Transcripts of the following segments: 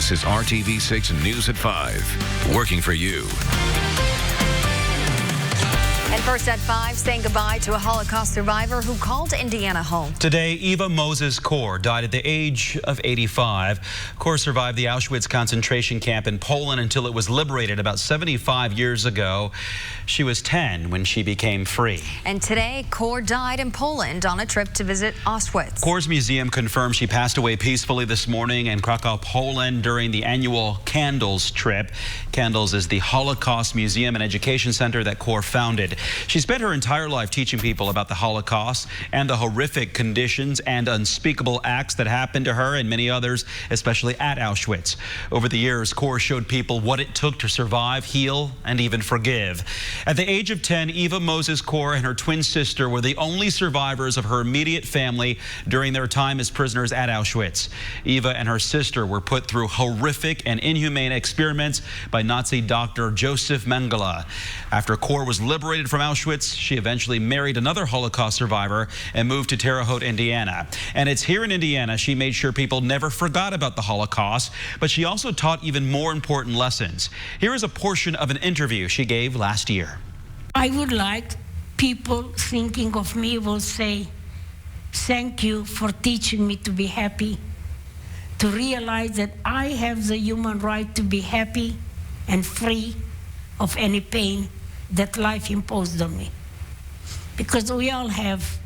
This is RTV6 News at 5, working for you. And first at 5, saying goodbye to a Holocaust survivor who called Indiana home. Today, Eva Moses Kor died at the age of 85. Kor survived the Auschwitz concentration camp in Poland until it was liberated about 75 years ago. She was 10 when she became free. And today, Kor died in Poland on a trip to visit Auschwitz. Kor's museum confirmed she passed away peacefully this morning in Krakow, Poland during the annual Candles trip. Candles is the Holocaust Museum and Education Center that Kor founded. She spent her entire life teaching people about the Holocaust and the horrific conditions and unspeakable acts that happened to her and many others, especially at Auschwitz. Over the years, Kor showed people what it took to survive, heal, and even forgive. At the age of 10, Eva Moses Kor and her twin sister were the only survivors of her immediate family during their time as prisoners at Auschwitz. Eva and her sister were put through horrific and inhumane experiments by Nazi doctor Joseph Mengele. After Kor was liberated from Auschwitz, she eventually married another Holocaust survivor and moved to Terre Haute, Indiana. And it's here in Indiana she made sure people never forgot about the Holocaust, but she also taught even more important lessons. Here is a portion of an interview she gave last year. I would like people thinking of me will say, thank you for teaching me to be happy, to realize that I have the human right to be happy and free of any pain that life imposed on me. Because we all have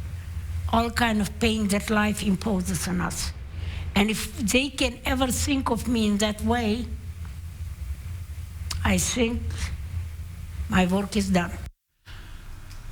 all kind of pain that life imposes on us. And if they can ever think of me in that way, I think my work is done.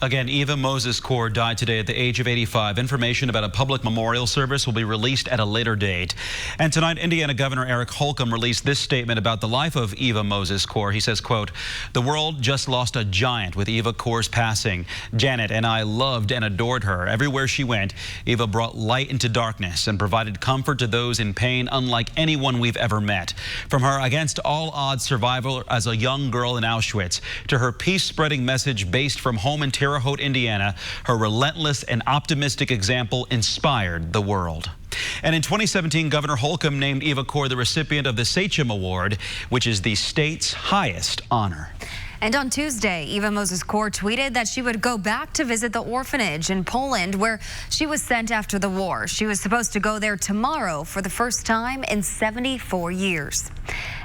Again, Eva Moses Kor died today at the age of 85. Information about a public memorial service will be released at a later date. And tonight, Indiana Governor Eric Holcomb released this statement about the life of Eva Moses Kor. He says, quote, "The world just lost a giant with Eva Kor's passing. Janet and I loved and adored her. Everywhere she went, Eva brought light into darkness and provided comfort to those in pain unlike anyone we've ever met. From her against all odds survival as a young girl in Auschwitz to her peace-spreading message based from home in Terre Haute, Indiana, her relentless and optimistic example inspired the world." And in 2017, Governor Holcomb named Eva Kor the recipient of the Sachem Award, which is the state's highest honor. And on Tuesday, Eva Moses Kor tweeted that she would go back to visit the orphanage in Poland where she was sent after the war. She was supposed to go there tomorrow for the first time in 74 years.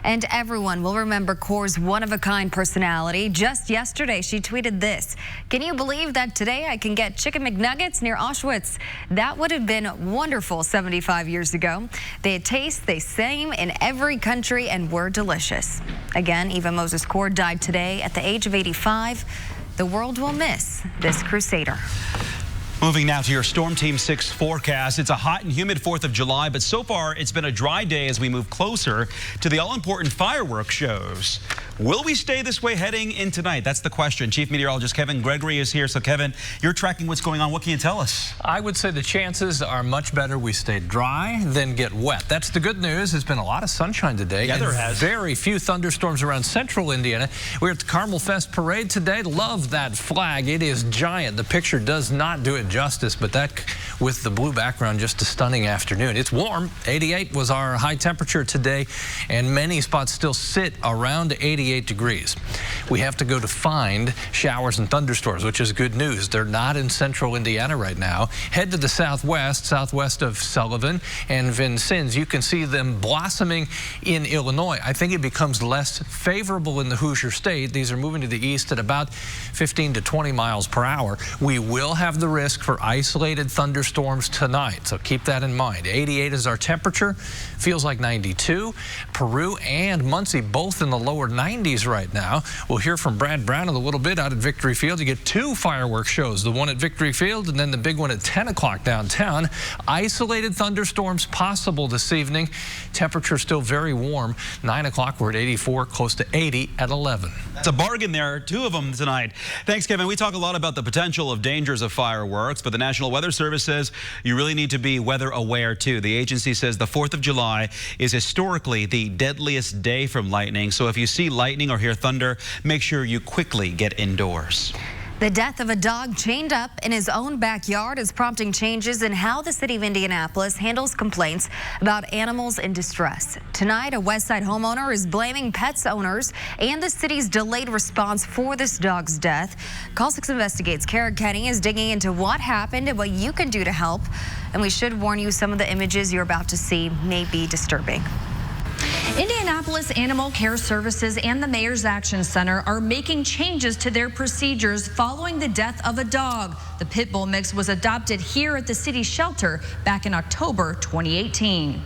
And everyone will remember Kor's one-of-a-kind personality. Just yesterday, she tweeted this: "Can you believe that today I can get chicken McNuggets near Auschwitz? That would have been wonderful 75 years ago. They taste the same in every country and were delicious." Again, Eva Moses Kor died today at the age of 85. The world will miss this crusader. Moving now to your Storm Team 6 forecast. It's a hot and humid 4th of July, but so far it's been a dry day as we move closer to the all-important fireworks shows. Will we stay this way heading in tonight? That's the question. Chief Meteorologist Kevin Gregory is here. So, Kevin, you're tracking what's going on. What can you tell us? I would say the chances are much better we stay dry than get wet. That's the good news. There's been a lot of sunshine today. Yeah, there has. Very few thunderstorms around central Indiana. We're at the Carmel Fest Parade today. Love that flag. It is giant. The picture does not do it justice, but that with the blue background, just a stunning afternoon. It's warm. 88 was our high temperature today, and many spots still sit around 88 degrees. We have to go to find showers and thunderstorms, which is good news. They're not in central Indiana right now. Head to the southwest of Sullivan and Vincennes. You can see them blossoming in Illinois. I think it becomes less favorable in the Hoosier State. These are moving to the east at about 15 to 20 miles per hour. We will have the risk for isolated thunderstorms tonight, so keep that in mind. 88 is our temperature. Feels like 92. Peru and Muncie both in the lower 90s right now. We'll hear from Brad Brown in a little bit out at Victory Field. You get two fireworks shows, the one at Victory Field and then the big one at 10 o'clock downtown. Isolated thunderstorms possible this evening. Temperature still very warm. 9 o'clock, we're at 84, close to 80 at 11. It's a bargain there, two of them tonight. Thanks, Kevin. We talk a lot about the potential of dangers of fireworks, but the National Weather Service says you really need to be weather aware too. The agency says the 4th of July is historically the deadliest day from lightning. So if you see lightning or hear thunder, make sure you quickly get indoors. The death of a dog chained up in his own backyard is prompting changes in how the city of Indianapolis handles complaints about animals in distress. Tonight, a West Side homeowner is blaming pets owners and the city's delayed response for this dog's death. Call 6 Investigates. Kara Kenny is digging into what happened and what you can do to help. And we should warn you, some of the images you're about to see may be disturbing. Indianapolis Animal Care Services and the Mayor's Action Center are making changes to their procedures following the death of a dog. The pit bull mix was adopted here at the city shelter back in October 2018.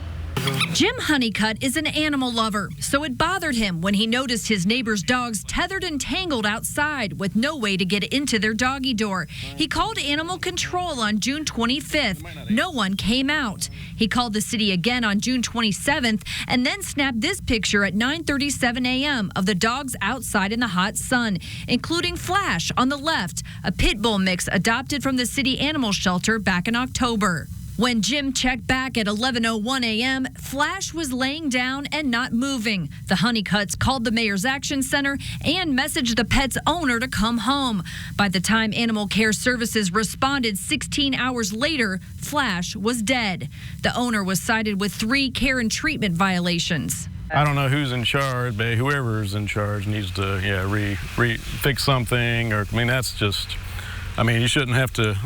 Jim Honeycutt is an animal lover, so it bothered him when he noticed his neighbor's dogs tethered and tangled outside with no way to get into their doggy door. He called animal control on June 25th. No one came out. He called the city again on June 27th and then snapped this picture at 9:37 a.m. of the dogs outside in the hot sun, including Flash on the left, a pit bull mix adopted from the city animal shelter back in October. When Jim checked back at 11:01 a.m., Flash was laying down and not moving. The Honeycutts called the Mayor's Action Center and messaged the pet's owner to come home. By the time Animal Care Services responded 16 hours later, Flash was dead. The owner was cited with 3 care and treatment violations. I don't know who's in charge, but whoever's in charge needs to, fix something. Or, I mean, that's just, you shouldn't have to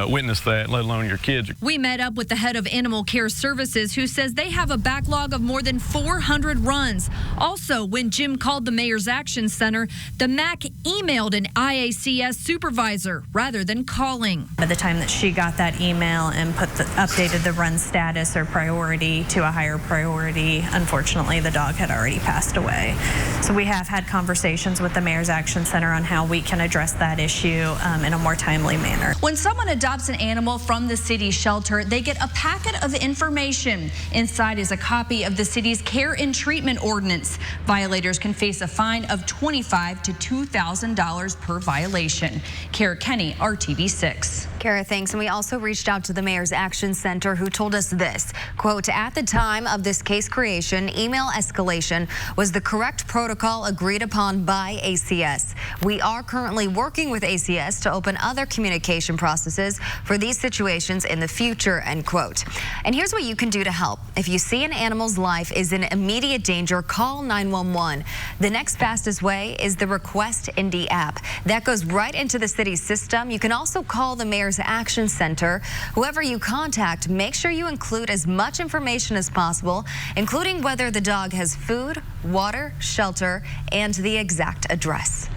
witness that, let alone your kids. We met up with the head of Animal Care Services, who says they have a backlog of more than 400 runs. Also, when Jim called the Mayor's Action Center, the MAC emailed an IACS supervisor rather than calling. By the time that she got that email and updated the run status or priority to a higher priority, unfortunately, the dog had already passed away. So we have had conversations with the Mayor's Action Center on how we can address that issue in a more timely manner. When someone adopts an animal from the city shelter, they get a packet of information. Inside is a copy of the city's care and treatment ordinance. Violators can face a fine of $25,000 to $2,000 per violation. Kara Kenny, RTV6. Kara, thanks. And we also reached out to the Mayor's Action Center, who told us this, quote, at the time of this case creation, email escalation was the correct protocol agreed upon by ACS. We are currently working with ACS to open other communication processes for these situations in the future, end quote. And here's what you can do to help. If you see an animal's life is in immediate danger, call 911. The next fastest way is the Request Indy app. That goes right into the city's system. You can also call the Mayor's Action Center. Whoever you contact, make sure you include as much information as possible, including whether the dog has food, water, shelter, and the exact address.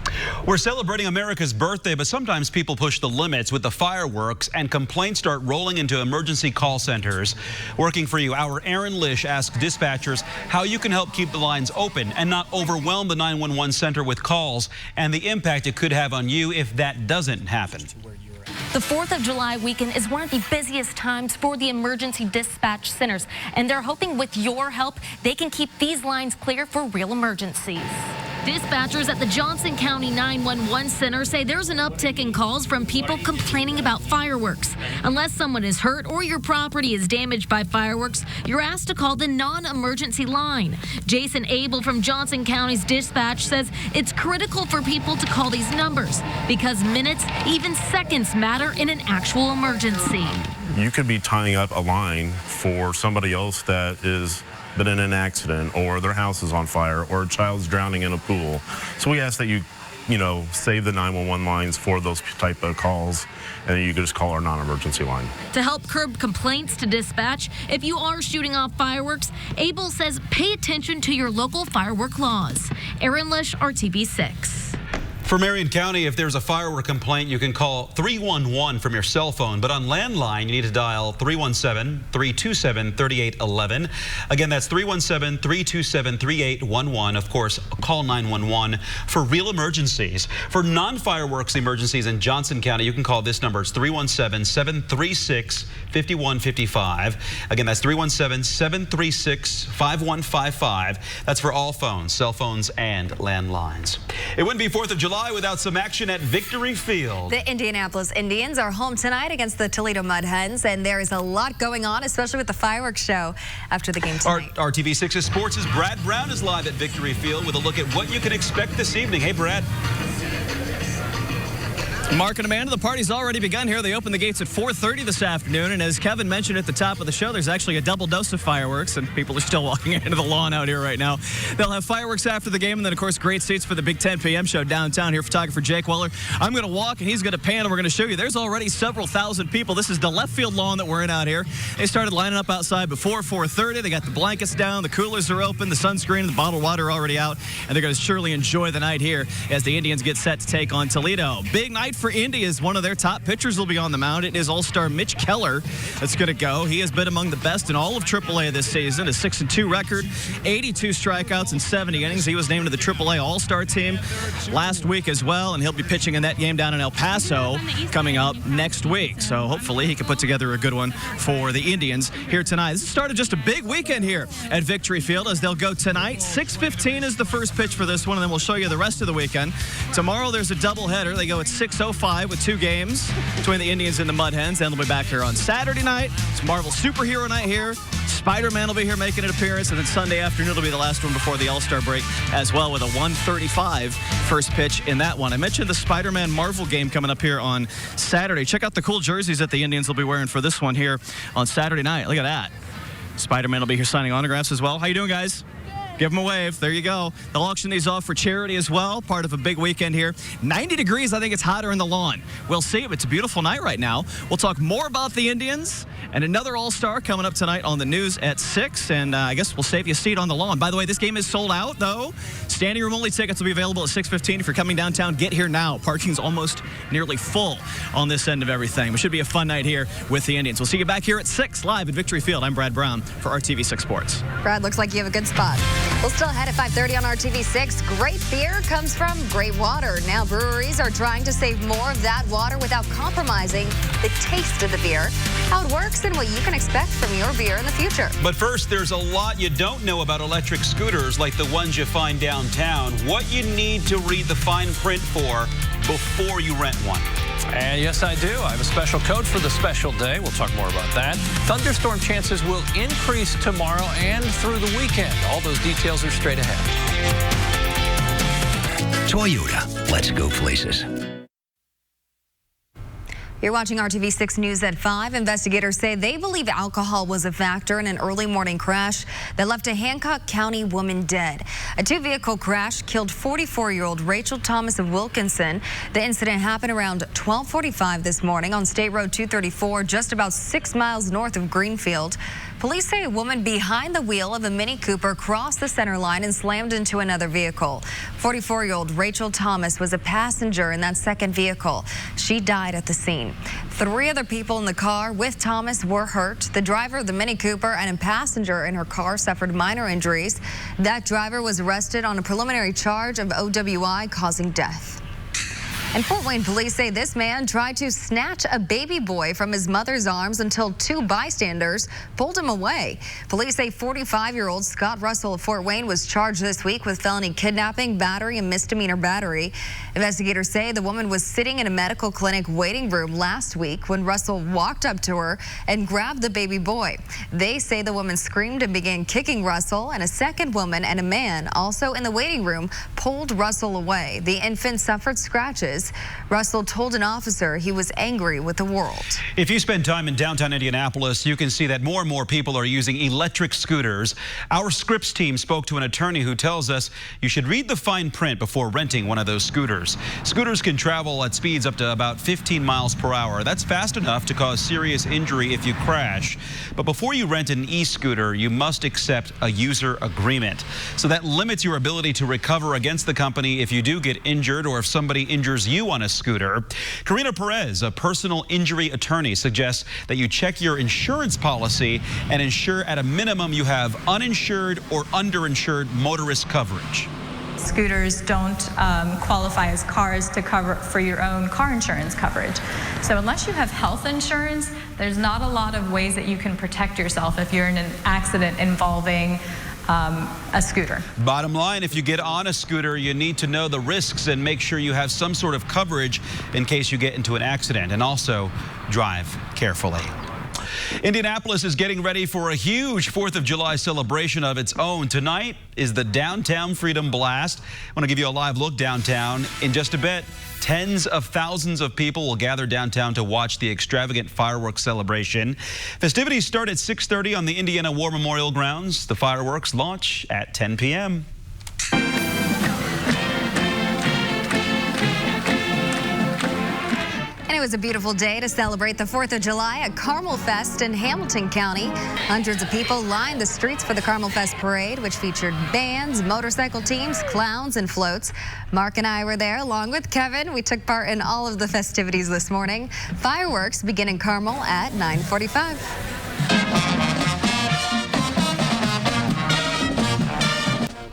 We're celebrating America's birthday, but sometimes people push the limits with the fireworks and complaints start rolling into emergency call centers. Working for you, our Aaron Lish asks dispatchers how you can help keep the lines open and not overwhelm the 911 center with calls and the impact it could have on you if that doesn't happen. The 4th of July weekend is one of the busiest times for the emergency dispatch centers, and they're hoping with your help, they can keep these lines clear for real emergencies. Dispatchers at the Johnson County 911 Center say there's an uptick in calls from people complaining about fireworks. Unless someone is hurt or your property is damaged by fireworks, you're asked to call the non-emergency line. Jason Abel from Johnson County's dispatch says it's critical for people to call these numbers because minutes, even seconds matter in an actual emergency. You could be tying up a line for somebody else that is been in an accident, or their house is on fire, or a child's drowning in a pool. So we ask that you save the 911 lines for those type of calls, and then you can just call our non-emergency line. To help curb complaints to dispatch, if you are shooting off fireworks, Abel says pay attention to your local firework laws. Aaron Lish, RTV6. For Marion County, if there's a firework complaint, you can call 311 from your cell phone. But on landline, you need to dial 317-327-3811. Again, that's 317-327-3811. Of course, call 911 for real emergencies. For non-fireworks emergencies in Johnson County, you can call this number. It's 317-736-5155. Again, that's 317-736-5155. That's for all phones, cell phones, and landlines. It wouldn't be 4th of July without some action at Victory Field. The Indianapolis Indians are home tonight against the Toledo Mud Hens, and there is a lot going on, especially with the fireworks show after the game tonight. RTV6's Sports' Brad Brown is live at Victory Field with a look at what you can expect this evening. Hey, Brad. Mark and Amanda, the party's already begun here. They open the gates at 4:30 this afternoon, and as Kevin mentioned at the top of the show, there's actually a double dose of fireworks, and people are still walking into the lawn out here right now. They'll have fireworks after the game, and then, of course, great seats for the big 10 p.m. show downtown here. Photographer Jake Weller. I'm going to walk, and he's going to pan, and we're going to show you. There's already several thousand people. This is the left field lawn that we're in out here. They started lining up outside before 4:30. They got the blankets down, the coolers are open, the sunscreen and the bottled water are already out, and they're going to surely enjoy the night here as the Indians get set to take on Toledo. Big night for Indy as one of their top pitchers will be on the mound. It is All-Star Mitch Keller that's going to go. He has been among the best in all of AAA this season. A 6-2 record, 82 strikeouts in 70 innings. He was named to the AAA All-Star team last week as well, and he'll be pitching in that game down in El Paso coming up next week. So hopefully he can put together a good one for the Indians here tonight. This is the start of just a big weekend here at Victory Field as they'll go tonight. 6:15 is the first pitch for this one, and then we'll show you the rest of the weekend. Tomorrow there's a doubleheader. They go at 6:05 with 2 games between the Indians and the Mud Hens. Then they'll be back here on Saturday night. It's Marvel Superhero Night here. Spider-Man will be here making an appearance, and then Sunday afternoon will be the last one before the All-Star break as well, with a 1:35 first pitch in that one. I mentioned the Spider-Man Marvel game coming up here on Saturday. Check out the cool jerseys that the Indians will be wearing for this one here on Saturday night. Look at that. Spider-Man will be here signing autographs as well. How you doing, guys? Give them a wave. There you go. They'll auction these off for charity as well, part of a big weekend here. 90 degrees, I think it's hotter in the lawn. We'll see. It's a beautiful night right now. We'll talk more about the Indians and another All-Star coming up tonight on the news at 6, and I guess we'll save you a seat on the lawn. By the way, this game is sold out, though. Standing room only tickets will be available at 6:15. If you're coming downtown, get here now. Parking's almost nearly full on this end of everything. It should be a fun night here with the Indians. We'll see you back here at 6 live at Victory Field. I'm Brad Brown for RTV6 Sports. Brad, looks like you have a good spot. We'll still head at 5:30 on RTV6. Great beer comes from great water. Now breweries are trying to save more of that water without compromising the taste of the beer. How it works and what you can expect from your beer in the future. But first, there's a lot you don't know about electric scooters like the ones you find downtown. What you need to read the fine print for before you rent one. And yes, I do. I have a special code for the special day. We'll talk more about that. Thunderstorm chances will increase tomorrow and through the weekend. All those details are straight ahead. Toyota, let's go places. You're watching RTV6 News at 5. Investigators say they believe alcohol was a factor in an early morning crash that left a Hancock County woman dead. A 2-vehicle crash killed 44-year-old Rachel Thomas of Wilkinson. The incident happened around 12:45 this morning on State Road 234, just about 6 miles north of Greenfield. Police say a woman behind the wheel of a Mini Cooper crossed the center line and slammed into another vehicle. 44-year-old Rachel Thomas was a passenger in that second vehicle. She died at the scene. 3 other people in the car with Thomas were hurt. The driver of the Mini Cooper and a passenger in her car suffered minor injuries. That driver was arrested on a preliminary charge of OWI causing death. And Fort Wayne police say this man tried to snatch a baby boy from his mother's arms until 2 bystanders pulled him away. Police say 45-year-old Scott Russell of Fort Wayne was charged this week with felony kidnapping, battery, and misdemeanor battery. Investigators say the woman was sitting in a medical clinic waiting room last week when Russell walked up to her and grabbed the baby boy. They say the woman screamed and began kicking Russell, and a second woman and a man also in the waiting room pulled Russell away. The infant suffered scratches. Russell told an officer he was angry with the world. If you spend time in downtown Indianapolis, you can see that more and more people are using electric scooters. Our Scripps team spoke to an attorney who tells us you should read the fine print before renting one of those scooters. Scooters can travel at speeds up to about 15 miles per hour. That's fast enough to cause serious injury if you crash. But before you rent an e-scooter, you must accept a user agreement. So that limits your ability to recover against the company if you do get injured or if somebody injures you on a scooter. Karina Perez, a personal injury attorney, suggests that you check your insurance policy and ensure at a minimum you have uninsured or underinsured motorist coverage. Scooters don't qualify as cars to cover for your own car insurance coverage. So unless you have health insurance, there's not a lot of ways that you can protect yourself if you're in an accident involving a scooter. Bottom line, if you get on a scooter, you need to know the risks and make sure you have some sort of coverage in case you get into an accident, and also drive carefully. Indianapolis is getting ready for a huge 4th of July celebration of its own. Tonight is the Downtown Freedom Blast. I want to give you a live look downtown in just a bit. Tens of thousands of people will gather downtown to watch the extravagant fireworks celebration. Festivities start at 6:30 on the Indiana War Memorial Grounds. The fireworks launch at 10 p.m. It was a beautiful day to celebrate the 4th of July at Carmel Fest in Hamilton County. Hundreds of people lined the streets for the Carmel Fest parade, which featured bands, motorcycle teams, clowns, and floats. Mark and I were there along with Kevin. We took part in all of the festivities this morning. Fireworks begin in Carmel at 9:45.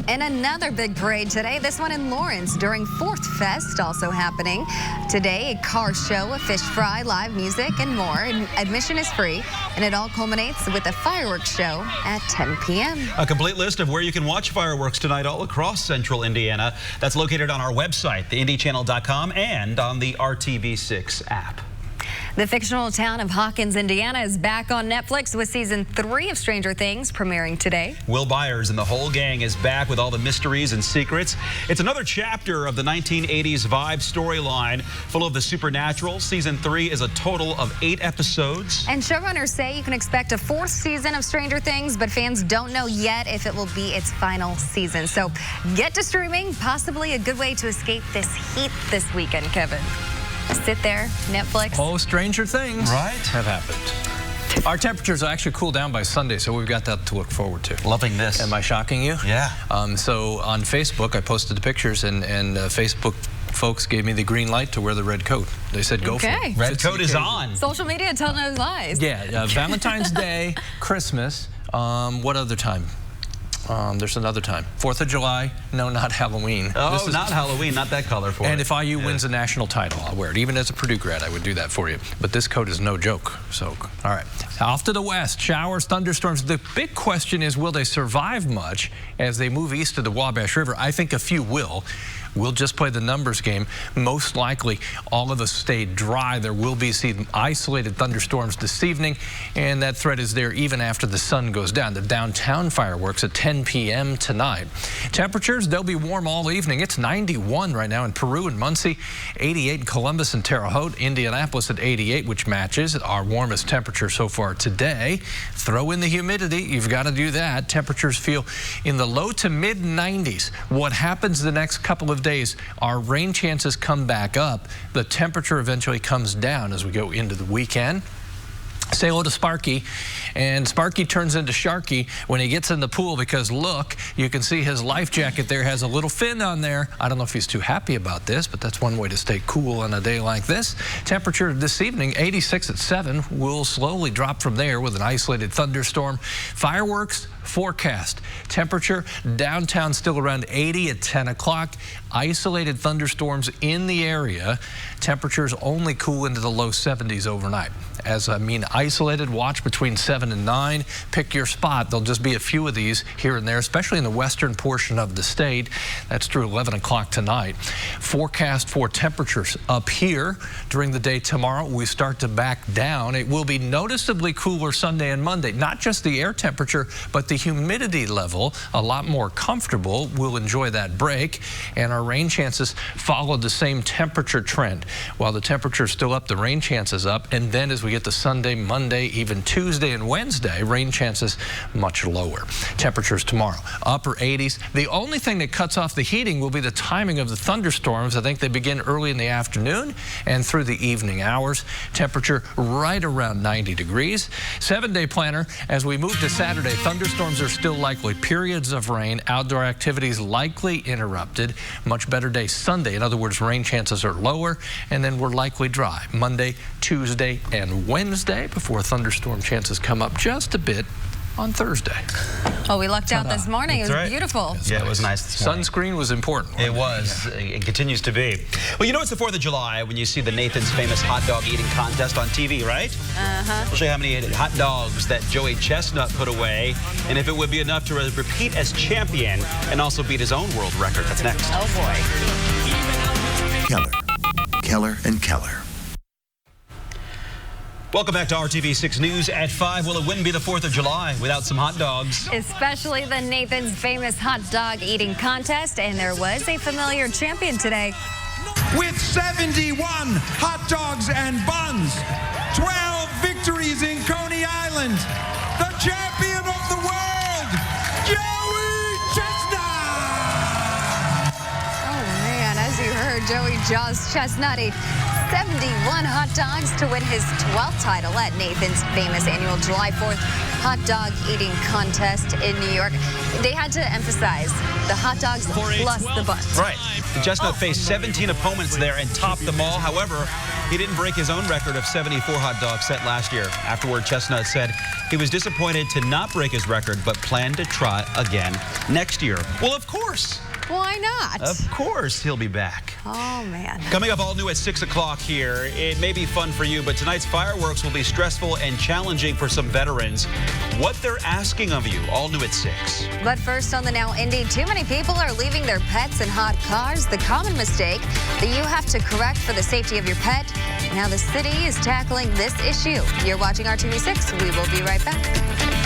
And another big parade today, this one in Lawrence during 4th Fest also happening. Today, a car show, a fish fry, live music, and more. Admission is free, and it all culminates with a fireworks show at 10 p.m. A complete list of where you can watch fireworks tonight all across central Indiana. That's located on our website, theindychannel.com, and on the RTV6 app. The fictional town of Hawkins, Indiana is back on Netflix with season 3 of Stranger Things premiering today. Will Byers and the whole gang is back with all the mysteries and secrets. It's another chapter of the 1980s vibe storyline full of the supernatural. Season 3 is a total of 8 episodes. And showrunners say you can expect a 4th season of Stranger Things, but fans don't know yet if it will be its final season. So get to streaming, possibly a good way to escape this heat this weekend, Kevin. Sit there, Netflix. Oh, Stranger Things. Right. Have happened. Our temperatures will actually cool down by Sunday, so we've got that to look forward to. Loving this. Am I shocking you? Yeah. So on Facebook, I posted the pictures, and Facebook folks gave me the green light to wear the red coat. They said go for it. Red coat is on. Social media tell no lies. Yeah, Valentine's Day, Christmas, what other time? There's another time. 4th of July, no, not Halloween. Oh, not Halloween, not that color for it. And if IU wins a national title, I'll wear it. Even as a Purdue grad, I would do that for you. But this coat is no joke. So, all right. Off to the west, showers, thunderstorms. The big question is, will they survive much as they move east of the Wabash River? I think a few will. We'll just play the numbers game. Most likely, all of us stay dry. There will be some isolated thunderstorms this evening, and that threat is there even after the sun goes down. The downtown fireworks at 10 p.m. tonight. Temperatures, they'll be warm all evening. It's 91 right now in Peru and Muncie, 88 in Columbus and Terre Haute, Indianapolis at 88, which matches our warmest temperature so far today. Throw in the humidity. You've got to do that. Temperatures feel in the low to mid 90s. What happens the next couple of days, our rain chances come back up. The temperature eventually comes down as we go into the weekend. Say hello to Sparky, and Sparky turns into Sharky when he gets in the pool because look, you can see his life jacket there has a little fin on there. I don't know if he's too happy about this, but that's one way to stay cool on a day like this. Temperature this evening, 86 at 7. Will slowly drop from there with an isolated thunderstorm. Fireworks forecast. Temperature downtown still around 80 at 10 o'clock. Isolated thunderstorms in the area. Temperatures only cool into the low 70s overnight. As I mean isolated, watch between 7 and 9. Pick your spot. There'll just be a few of these here and there, especially in the western portion of the state. That's through 11 o'clock tonight. Forecast for temperatures up here during the day tomorrow. We start to back down. It will be noticeably cooler Sunday and Monday. Not just the air temperature, but the humidity level a lot more comfortable. We'll enjoy that break, and our rain chances follow the same temperature trend. While the temperature is still up, the rain chances up, and then as we get to Sunday, Monday, even Tuesday and Wednesday, rain chances much lower. Temperatures tomorrow, upper 80s. The only thing that cuts off the heating will be the timing of the thunderstorms. I think they begin early in the afternoon and through the evening hours. Temperature right around 90 degrees. 7-day planner, as we move to Saturday, thunderstorms are still likely. Periods of rain, outdoor activities likely interrupted. Much better day Sunday. In other words, rain chances are lower, and then we're likely dry Monday, Tuesday, and Wednesday before thunderstorm chances come up just a bit on Thursday. Oh, we lucked out this morning. It was beautiful. Yeah, it was nice this morning. Sunscreen was important. It was. Yeah. It continues to be. Well, you know it's the 4th of July when you see the Nathan's Famous Hot Dog Eating Contest on TV, right? Uh-huh. We'll show you how many hot dogs that Joey Chestnut put away, and if it would be enough to repeat as champion and also beat his own world record. That's next. Oh, boy. Keller and Keller. Welcome back to RTV6 News at 5. Well, it wouldn't be the 4th of July without some hot dogs. Especially the Nathan's Famous Hot Dog Eating Contest, and there was a familiar champion today. With 71 hot dogs and buns, 12 victories in Coney Island, the champion of the world, Joey Chestnut! Oh man, as you heard, Joey Jaws Chestnut ate 71 hot dogs to win his 12th title at Nathan's famous annual July 4th hot dog eating contest in New York. They had to emphasize the hot dogs plus the buns. Right. Chestnut faced 17 opponents there and topped them all. However, he didn't break his own record of 74 hot dogs set last year. Afterward, Chestnut said he was disappointed to not break his record, but planned to try again next year. Well, of course. Why not? Of course he'll be back. Oh, man. Coming up all new at 6 o'clock here. It may be fun for you, but tonight's fireworks will be stressful and challenging for some veterans. What they're asking of you, all new at 6. But first on the Now Indy, too many people are leaving their pets in hot cars. The common mistake that you have to correct for the safety of your pet. Now the city is tackling this issue. You're watching RTV6. We will be right back.